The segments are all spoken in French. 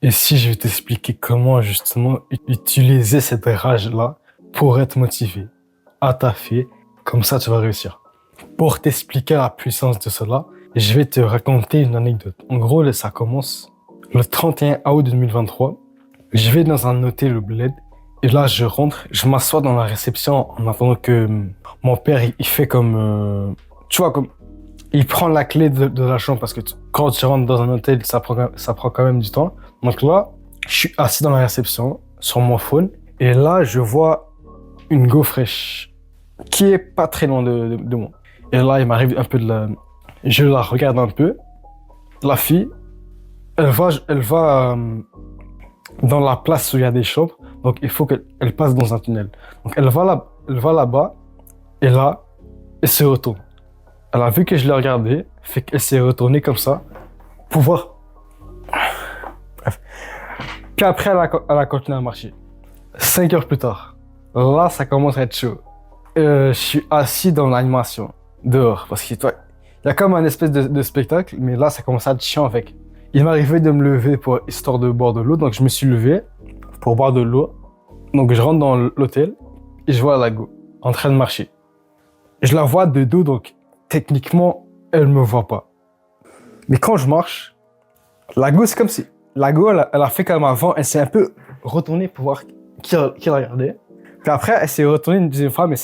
Et si je vais t'expliquer comment justement utiliser cette rage-là pour être motivé à taffer, comme ça tu vas réussir. Pour t'expliquer la puissance de cela, je vais te raconter une anecdote. En gros, là, ça commence le 31 août 2023. Je vais dans un hôtel au Bled et là je rentre, je m'assois dans la réception en attendant que mon père il fait comme, tu vois, comme il prend la clé de la chambre parce que quand tu rentres dans un hôtel, ça prend quand même du temps. Donc là, je suis assis dans la réception sur mon phone et là, je vois une go fraîche qui est pas très loin de moi. Et là, il m'arrive un peu de la... Je la regarde un peu. La fille, elle va dans la place où il y a des chambres. Donc, il faut qu'elle passe dans un tunnel. Donc, elle va là-bas et là, elle se retourne. Elle a vu que je l'ai regardé, fait qu'elle s'est retournée comme ça pour voir. Bref. Puis après, elle a continué à marcher. 5 heures plus tard, là, ça commence à être chaud. Je suis assis dans l'animation, dehors, parce qu'il y a comme un espèce de spectacle, mais là, ça commence à être chiant avec. Il m'arrivait de me lever pour histoire de boire de l'eau, donc je me suis levé pour boire de l'eau. Donc je rentre dans l'hôtel et je vois la go en train de marcher. Je la vois de dos, donc techniquement, elle me voit pas. Mais quand je marche, la go, c'est comme si la go, elle a fait comme avant, elle s'est un peu retournée pour voir qui la regardait. Puis après, elle s'est retournée une deuxième fois, mais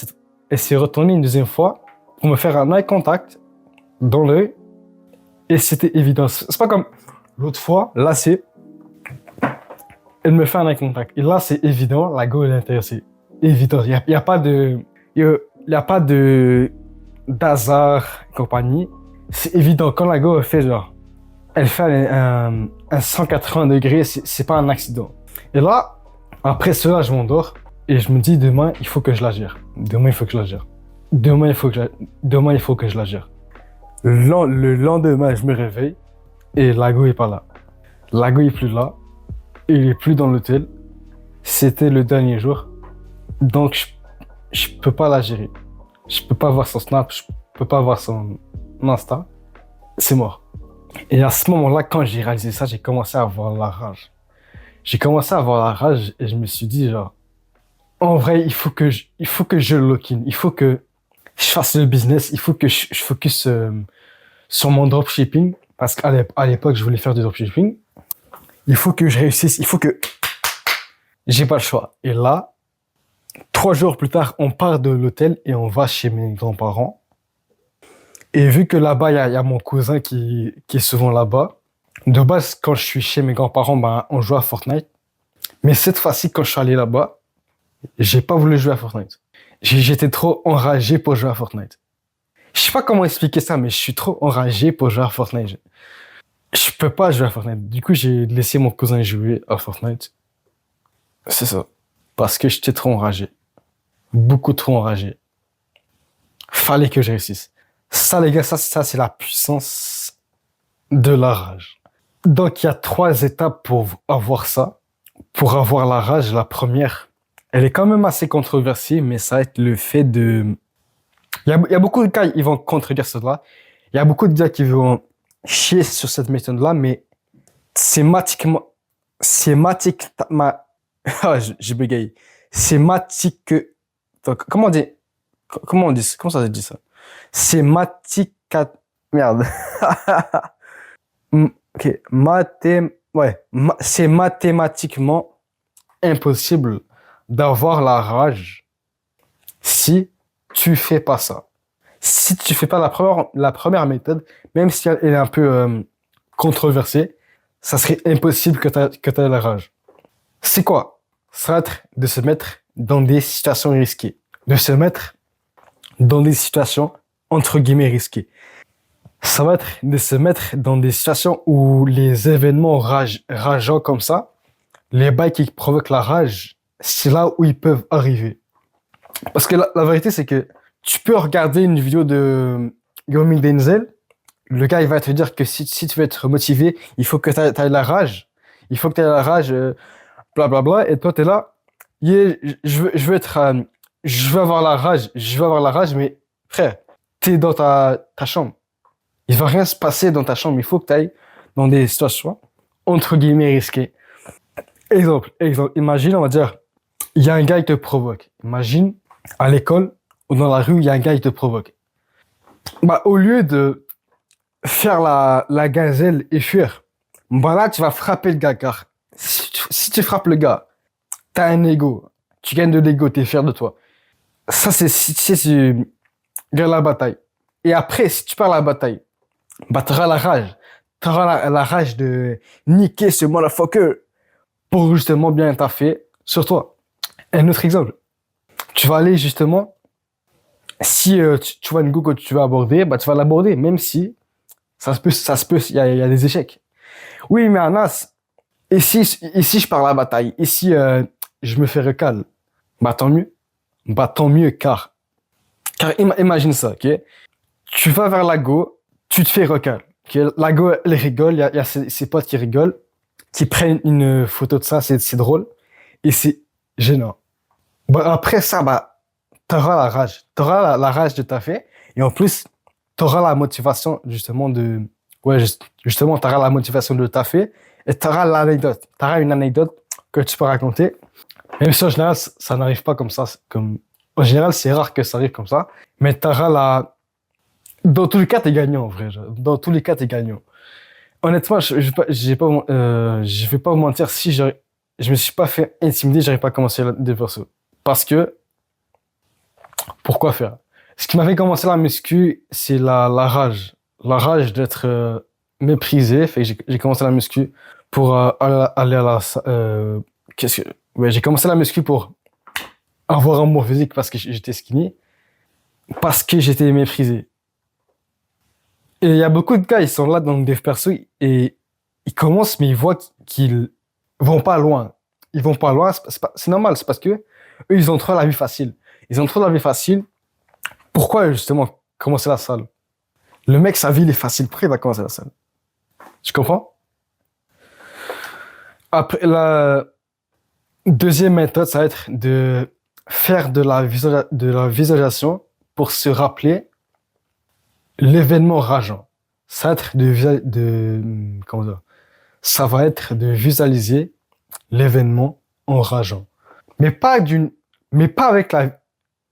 elle s'est retournée une deuxième fois pour me faire un eye contact dans l'œil. Et c'était évident. C'est pas comme l'autre fois, là, elle me fait un eye contact. Et là, c'est évident, la go, elle est intéressée. Évident. Il y a pas de... Il y a pas de... d'hasard et compagnie. C'est évident. Quand la go, elle fait genre... Elle fait un 180 degrés, c'est pas un accident. Et là, après cela, je m'endors. Et je me dis, demain, il faut que je la gère. Demain, il faut que je la gère. Demain, il faut que je la gère. Le lendemain, je me réveille et Lago est pas là. Lago est plus là. Il est plus dans l'hôtel. C'était le dernier jour. Donc, je peux pas la gérer. Je peux pas voir son Snap. Je peux pas voir son Insta. C'est mort. Et à ce moment-là, quand j'ai réalisé ça, j'ai commencé à avoir la rage. J'ai commencé à avoir la rage et je me suis dit, genre, en vrai, il faut que je lock-in. Il faut que je fasse le business. Il faut que je focus sur mon dropshipping. Parce qu'à l'époque, je voulais faire du dropshipping. Il faut que je réussisse. Il faut que j'ai pas le choix. Et là, 3 jours plus tard, on part de l'hôtel et on va chez mes grands-parents. Et vu que là-bas, il y a mon cousin qui est souvent là-bas. De base, quand je suis chez mes grands-parents, ben, on joue à Fortnite. Mais cette fois-ci, quand je suis allé là-bas, j'ai pas voulu jouer à Fortnite. J'étais trop enragé pour jouer à Fortnite. Je sais pas comment expliquer ça, mais je suis trop enragé pour jouer à Fortnite. Je peux pas jouer à Fortnite. Du coup, j'ai laissé mon cousin jouer à Fortnite. C'est ça. Parce que j'étais trop enragé. Beaucoup trop enragé. Fallait que je réussisse. Ça, les gars, ça c'est la puissance de la rage. Donc, il y a 3 étapes pour avoir ça. Pour avoir la rage, la première, elle est quand même assez controversée, mais ça va être le fait de... Il y a beaucoup de cas, ils vont contredire cela. Il y a beaucoup de gars qui vont chier sur cette méthode-là, mais sématiquement... Ah, j'ai bégayé. Sématique... Comment on dit? Comment on dit? Comment ça se dit ça? Sématica... Merde. Ok. Ouais. C'est mathématiquement impossible d'avoir la rage si tu fais pas ça. Si tu fais pas la première méthode, même si elle est un peu controversée, ça serait impossible que tu aies la rage. C'est quoi? Ça va être de se mettre dans des situations risquées. De se mettre dans des situations entre guillemets risquées. Ça va être de se mettre dans des situations où les événements rageants comme ça, les bails qui provoquent la rage, c'est là où ils peuvent arriver. Parce que la vérité, c'est que tu peux regarder une vidéo de Yomi Denzel, le gars, il va te dire que si tu veux être motivé, il faut que tu aies la rage. Il faut que tu aies la rage, blablabla, et toi, tu es là, yeah, je veux avoir la rage, mais frère, tu es dans ta chambre. Il va rien se passer dans ta chambre, il faut que tu ailles dans des situations, entre guillemets, risquées. Exemple. Imagine, on va dire, il y a un gars qui te provoque. Imagine, à l'école ou dans la rue, il y a un gars qui te provoque. Bah, au lieu de faire la gazelle et fuir, bah là, tu vas frapper le gars, car si tu frappes le gars, t'as un ego. Tu gagnes de l'ego, t'es fier de toi. Ça, c'est si tu gagnes la bataille. Et après, si tu perds la bataille, bah, t'auras la rage. T'auras la rage de niquer ce motherfucker pour justement bien taffer sur toi. Un autre exemple. Tu vas aller justement, si tu vois une go que tu vas aborder, bah, tu vas l'aborder, même si il y a des échecs. Oui, mais Anas, et si je perds la bataille, et si je me fais recal, bah tant mieux. Bah tant mieux, car imagine ça, ok? Tu vas vers la go, tu te fais recal. Ok? La go, elle rigole, il y a ses potes qui rigolent, qui prennent une photo de ça, c'est drôle, et c'est gênant. Bah, après ça, bah, t'auras la rage. T'auras la rage de ta fait, et en plus, t'auras la motivation, justement, ouais, justement, t'auras la motivation de ta fait, et t'auras l'anecdote. T'auras une anecdote que tu peux raconter. Même si en général, ça n'arrive pas comme ça. En général, c'est rare que ça arrive comme ça. Mais t'auras la. Dans tous les cas, t'es gagnant, en vrai. Dans tous les cas, t'es gagnant. Honnêtement, je vais pas vous mentir. Si je me suis pas fait intimider, j'aurais pas commencé des persos. Parce que, pourquoi faire? Ce qui m'a fait commencer la muscu, c'est la rage. La rage d'être méprisé. Fait que j'ai commencé la muscu pour aller à la. Qu'est-ce que. Ouais, j'ai commencé la muscu pour avoir un bon physique parce que j'étais skinny, parce que j'étais méprisé. Et il y a beaucoup de gars, ils sont là dans le dev perso et ils commencent, mais ils voient qu'ils vont pas loin. Ils vont pas loin, c'est normal, c'est parce que eux, ils ont trop la vie facile. Ils ont trop la vie facile. Pourquoi justement commencer la salle? Le mec, sa vie, il est facile. Pourquoi il va commencer la salle? Tu comprends? Après, la deuxième méthode, ça va être de faire de la visualisation pour se rappeler l'événement rageant. Ça va être comment dire? Ça va être de visualiser l'événement enrageant. Mais mais pas avec la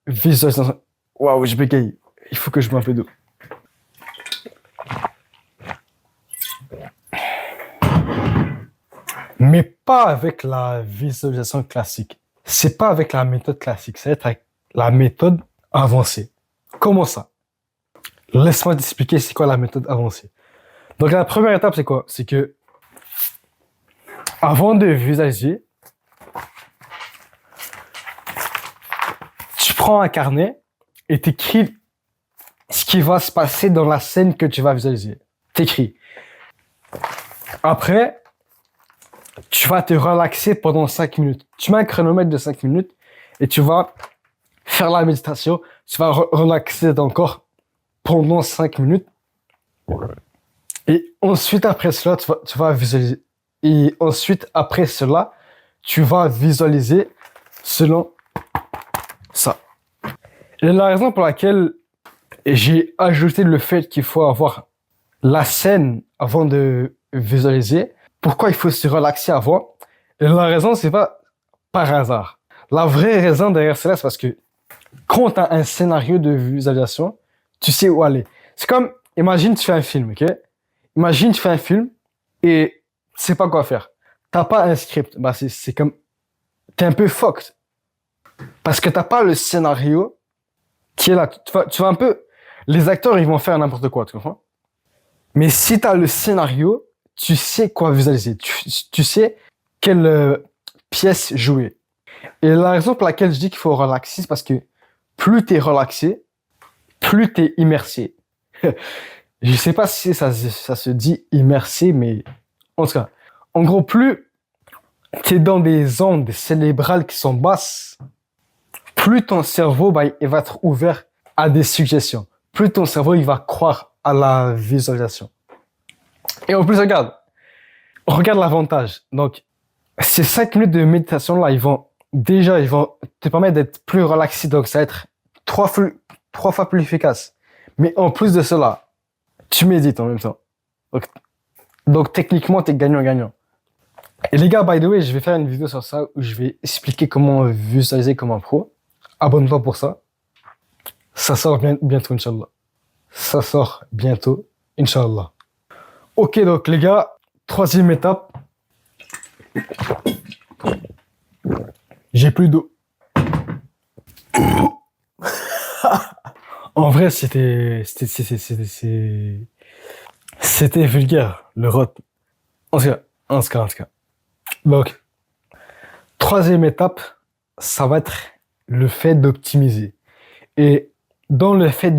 visualisation. Waouh, je bégaye. Il faut que je boive un peu d'eau. Mais pas avec la visualisation classique. C'est pas avec la méthode classique, ça va être avec la méthode avancée. Comment ça? Laisse-moi t'expliquer c'est quoi la méthode avancée. Donc la première étape, c'est quoi? C'est que avant de visualiser, tu prends un carnet et t'écris ce qui va se passer dans la scène que tu vas visualiser. T'écris. Après, tu vas te relaxer pendant 5 minutes. Tu mets un chronomètre de 5 minutes et tu vas faire la méditation. Tu vas relaxer ton corps pendant 5 minutes. Et ensuite, après cela, tu vas visualiser. Et ensuite, après cela, tu vas visualiser selon ça. Et la raison pour laquelle j'ai ajouté le fait qu'il faut avoir la scène avant de visualiser, pourquoi il faut se relaxer avant, et la raison, c'est pas par hasard. La vraie raison derrière cela, c'est parce que quand tu as un scénario de visualisation, tu sais où aller. C'est comme, imagine tu fais un film, ok? Imagine tu fais un film et tu sais pas quoi faire. T'as pas un script. Bah c'est comme, t'es un peu fucked. Parce que t'as pas le scénario qui est là. Tu vas un peu, les acteurs, ils vont faire n'importe quoi, tu comprends? Mais si t'as le scénario, tu sais quoi visualiser. Tu sais quelle pièce jouer. Et la raison pour laquelle je dis qu'il faut relaxer, c'est parce que plus t'es relaxé, plus t'es immersé. Je sais pas si ça se dit immersé, mais en tout cas, en gros, plus t'es dans des ondes cérébrales qui sont basses, plus ton cerveau, bah, il va être ouvert à des suggestions. Plus ton cerveau, il va croire à la visualisation. Et en plus, regarde l'avantage. Donc, ces 5 minutes de méditation-là, ils vont te permettre d'être plus relaxé. Donc, ça va être 3 fois plus efficace. Mais en plus de cela, tu médites en même temps. Donc techniquement, t'es gagnant-gagnant. Et les gars, by the way, je vais faire une vidéo sur ça où je vais expliquer comment visualiser comme un pro. Abonne-toi pour ça. Ça sort bientôt, Inch'Allah. Ça sort bientôt, Inch'Allah. Ok, donc les gars, troisième étape. J'ai plus d'eau. En vrai, c'était vulgaire, le rot. En tout cas. Donc, troisième étape, ça va être le fait d'optimiser. Et dans le fait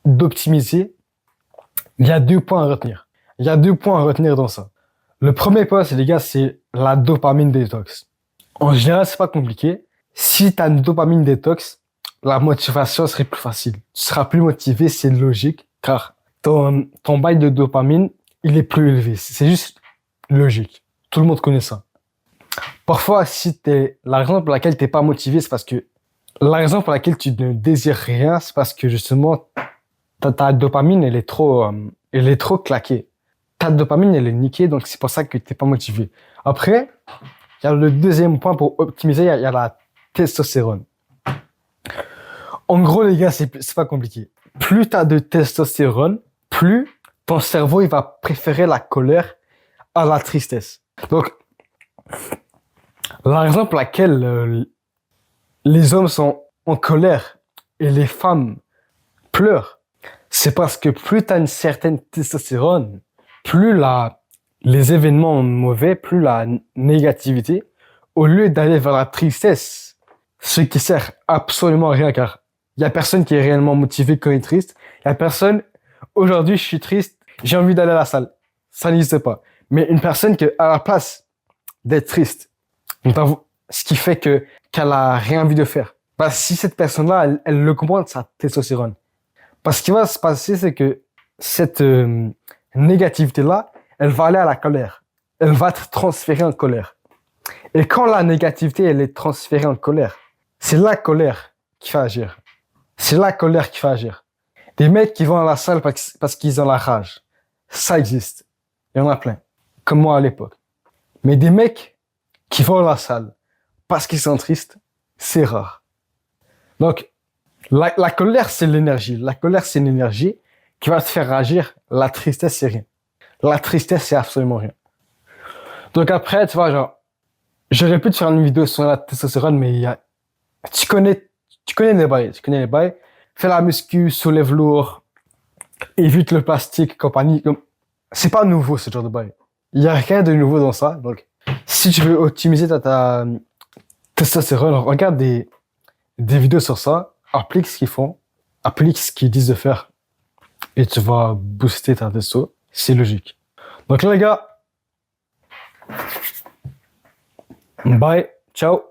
d'optimiser, il y a 2 points à retenir. Il y a 2 points à retenir dans ça. Le premier point, les gars, c'est la dopamine détox. En général, c'est pas compliqué. Si tu as une dopamine détox, la motivation serait plus facile. Tu seras plus motivé, c'est logique, car ton bail de dopamine, il est plus élevé. C'est juste logique. Tout le monde connaît ça. Parfois, la raison pour laquelle tu n'es pas motivé, c'est parce que la raison pour laquelle tu ne désires rien, c'est parce que justement, ta dopamine, elle est trop claquée. Ta dopamine, elle est niquée, donc c'est pour ça que tu n'es pas motivé. Après, il y a le deuxième point pour optimiser, il y a la testostérone. En gros, les gars, c'est pas compliqué. Plus tu as de testostérone, plus ton cerveau il va préférer la colère à la tristesse. Donc, la raison pour laquelle les hommes sont en colère et les femmes pleurent, c'est parce que plus tu as une certaine testostérone, plus les événements mauvais, plus la négativité, au lieu d'aller vers la tristesse, ce qui sert absolument à rien, car il y a personne qui est réellement motivé quand il est triste. Il y a personne, aujourd'hui je suis triste, j'ai envie d'aller à la salle. Ça n'existe pas. Mais une personne qui, à la place d'être triste, ce qui fait qu'elle a rien envie de faire. Parce que si cette personne-là, elle le comprend de sa testostérone. Parce ce qui va se passer, c'est que cette négativité-là, elle va aller à la colère. Elle va être transférée en colère. Et quand la négativité, elle est transférée en colère, c'est la colère qui fait agir. C'est la colère qui fait agir. Des mecs qui vont à la salle parce qu'ils ont la rage. Ça existe. Il y en a plein. Comme moi à l'époque. Mais des mecs qui vont à la salle parce qu'ils sont tristes, c'est rare. Donc, la colère, c'est l'énergie. La colère, c'est une énergie qui va te faire agir. La tristesse, c'est rien. La tristesse, c'est absolument rien. Donc après, tu vois, genre, j'aurais pu te faire une vidéo sur la testostérone, mais tu connais les bails. Fais la muscu, soulève lourd, évite le plastique, compagnie. C'est pas nouveau, ce genre de bail. Il y a rien de nouveau dans ça. Donc, si tu veux optimiser ta testostérone, regarde des vidéos sur ça, applique ce qu'ils font, applique ce qu'ils disent de faire, et tu vas booster ta testo. C'est logique. Donc là, les gars, bye, ciao.